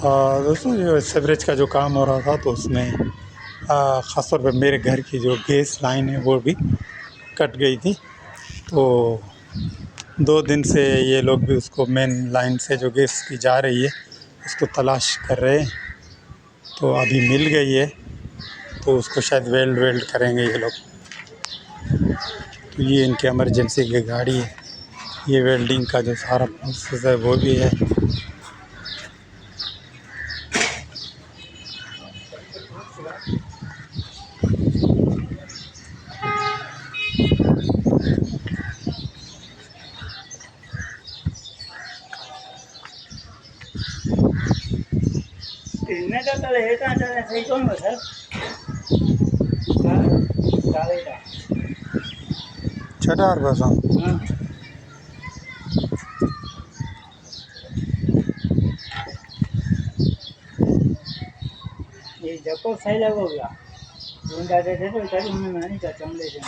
दोस्तों ये सीवरेज का जो काम हो रहा था तो उसमें ख़ास तौर पे मेरे घर की जो गैस लाइन है वो भी कट गई थी। तो 2 दिन से ये लोग भी उसको मेन लाइन से जो गैस की जा रही है उसको तलाश कर रहे हैं। तो अभी मिल गई है तो उसको शायद वेल्ड करेंगे ये लोग। तो ये इनकी इमरजेंसी की गाड़ी है। ये वेल्डिंग का जो सारा प्रोसेस है वो भी है। छठा और बस ये जको सही लगोगा ढूंढा दे तो नहीं का चमड़े से